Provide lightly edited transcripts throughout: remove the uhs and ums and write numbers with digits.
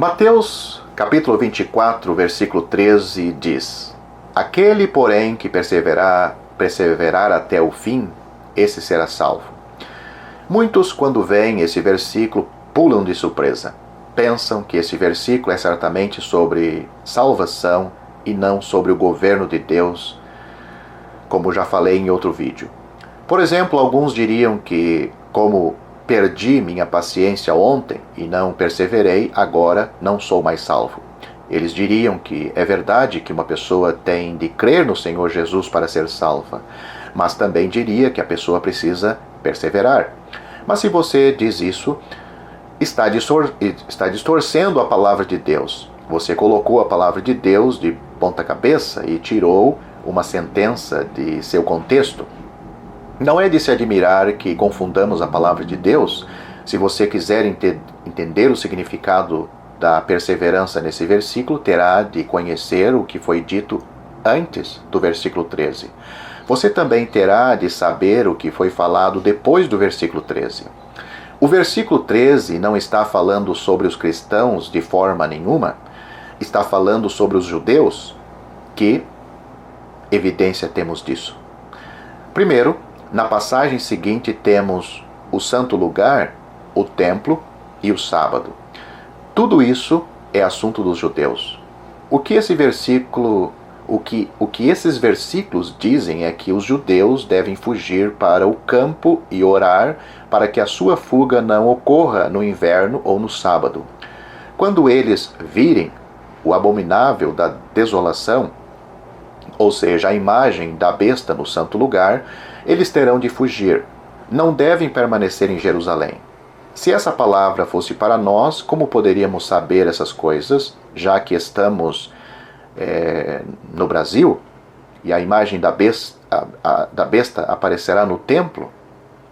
Mateus capítulo 24, versículo 13 diz: Aquele, porém, que perseverar até o fim, esse será salvo. Muitos, quando veem esse versículo, pulam de surpresa. Pensam que esse versículo é certamente sobre salvação e não sobre o governo de Deus, como já falei em outro vídeo. Por exemplo, alguns diriam que, como perdi minha paciência ontem e não perseverei, agora não sou mais salvo. Eles diriam que é verdade que uma pessoa tem de crer no Senhor Jesus para ser salva, mas também diria que a pessoa precisa perseverar. Mas se você diz isso, está distorcendo a palavra de Deus. Você colocou a palavra de Deus de ponta cabeça e tirou uma sentença de seu contexto. Não é de se admirar que confundamos a palavra de Deus. Se você quiser entender o significado da perseverança nesse versículo, terá de conhecer o que foi dito antes do versículo 13. Você também terá de saber o que foi falado depois do versículo 13. O versículo 13 não está falando sobre os cristãos de forma nenhuma. Está falando sobre os judeus. Que evidência temos disso? Primeiro, na passagem seguinte temos o santo lugar, o templo e o sábado. Tudo isso é assunto dos judeus. O que esses versículos dizem é que os judeus devem fugir para o campo e orar para que a sua fuga não ocorra no inverno ou no sábado. Quando eles virem o abominável da desolação, ou seja, a imagem da besta no santo lugar, eles terão de fugir. Não devem permanecer em Jerusalém. Se essa palavra fosse para nós, como poderíamos saber essas coisas, já que estamos no Brasil e a imagem da besta aparecerá no templo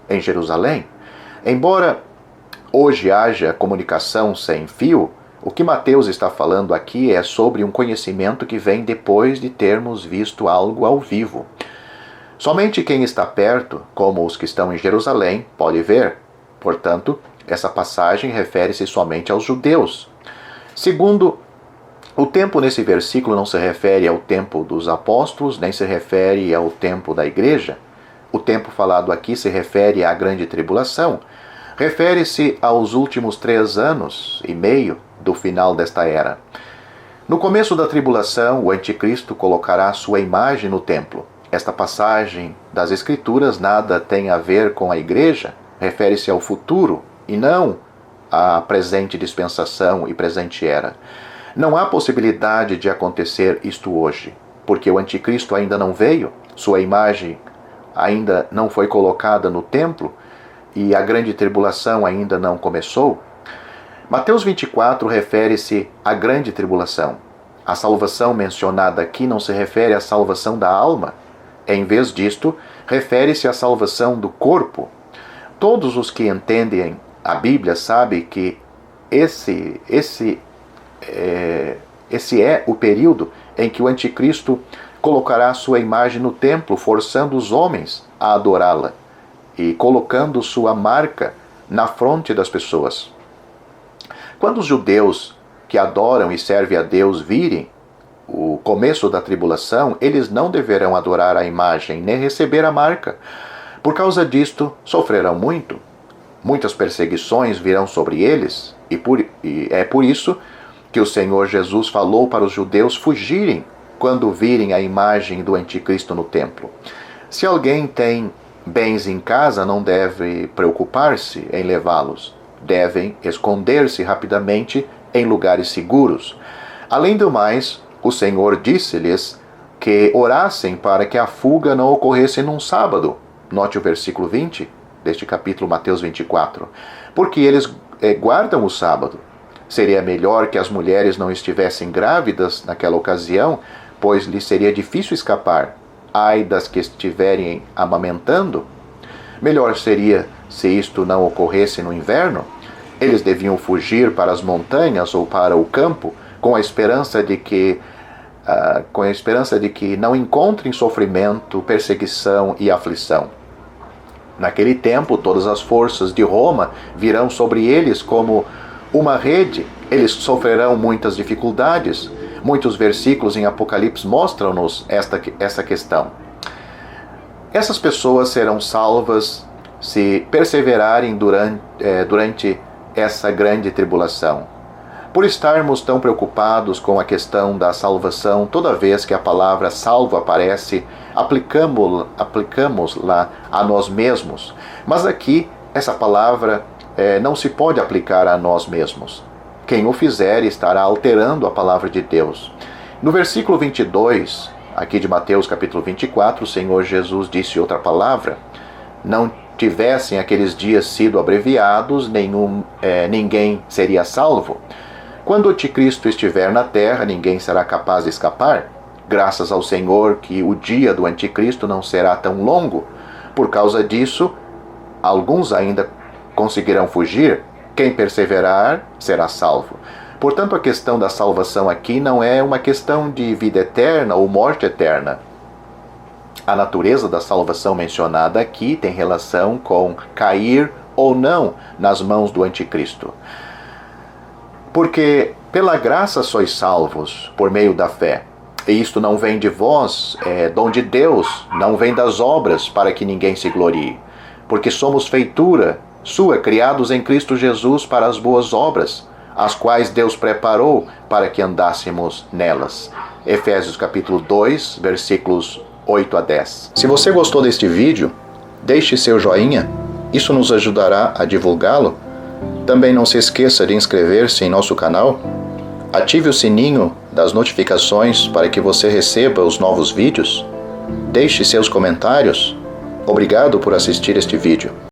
em Jerusalém? Embora hoje haja comunicação sem fio, o que Mateus está falando aqui é sobre um conhecimento que vem depois de termos visto algo ao vivo. Somente quem está perto, como os que estão em Jerusalém, pode ver. Portanto, essa passagem refere-se somente aos judeus. Segundo, o tempo nesse versículo não se refere ao tempo dos apóstolos, nem se refere ao tempo da igreja. O tempo falado aqui se refere à grande tribulação. Refere-se aos últimos 3 anos e meio do final desta era. No começo da tribulação, o anticristo colocará sua imagem no templo. Esta passagem das Escrituras nada tem a ver com a igreja, refere-se ao futuro e não à presente dispensação e presente era. Não há possibilidade de acontecer isto hoje, porque o anticristo ainda não veio, sua imagem ainda não foi colocada no templo e a grande tribulação ainda não começou. Mateus 24 refere-se à grande tribulação. A salvação mencionada aqui não se refere à salvação da alma. Em vez disto, refere-se à salvação do corpo. Todos os que entendem a Bíblia sabem que esse é o período em que o anticristo colocará sua imagem no templo, forçando os homens a adorá-la e colocando sua marca na fronte das pessoas. Quando os judeus que adoram e servem a Deus virem o começo da tribulação, eles não deverão adorar a imagem nem receber a marca. Por causa disto, sofrerão muito. Muitas perseguições virão sobre eles, e é por isso que o Senhor Jesus falou para os judeus fugirem quando virem a imagem do anticristo no templo. Se alguém tem bens em casa, não deve preocupar-se em levá-los. Devem esconder-se rapidamente em lugares seguros. Além do mais, o Senhor disse-lhes que orassem para que a fuga não ocorresse num sábado. Note o versículo 20 deste capítulo Mateus 24. Porque eles guardam o sábado. Seria melhor que as mulheres não estivessem grávidas naquela ocasião, pois lhes seria difícil escapar. Ai das que estiverem amamentando. Melhor seria se isto não ocorresse no inverno. Eles deviam fugir para as montanhas ou para o campo com a esperança de que não encontrem sofrimento, perseguição e aflição. Naquele tempo, todas as forças de Roma virão sobre eles como uma rede Eles sofrerão muitas dificuldades. Muitos versículos em Apocalipse mostram-nos essa questão. Essas pessoas serão salvas se perseverarem durante essa grande tribulação. Por estarmos tão preocupados com a questão da salvação, toda vez que a palavra salvo aparece, aplicamos-la a nós mesmos. Mas aqui, essa palavra não se pode aplicar a nós mesmos. Quem o fizer estará alterando a palavra de Deus. No versículo 22, aqui de Mateus capítulo 24, o Senhor Jesus disse outra palavra: não tivessem aqueles dias sido abreviados, ninguém seria salvo. Quando o anticristo estiver na terra, ninguém será capaz de escapar. Graças ao Senhor que o dia do anticristo não será tão longo. Por causa disso, alguns ainda conseguirão fugir. Quem perseverar será salvo. Portanto, a questão da salvação aqui não é uma questão de vida eterna ou morte eterna. A natureza da salvação mencionada aqui tem relação com cair ou não nas mãos do anticristo. Porque pela graça sois salvos por meio da fé. E isto não vem de vós, é dom de Deus, não vem das obras, para que ninguém se glorie. Porque somos feitura sua, criados em Cristo Jesus para as boas obras, as quais Deus preparou para que andássemos nelas. Efésios capítulo 2, versículos 8 a 10. Se você gostou deste vídeo, deixe seu joinha, isso nos ajudará a divulgá-lo. Também não se esqueça de inscrever-se em nosso canal. Ative o sininho das notificações para que você receba os novos vídeos. Deixe seus comentários. Obrigado por assistir este vídeo.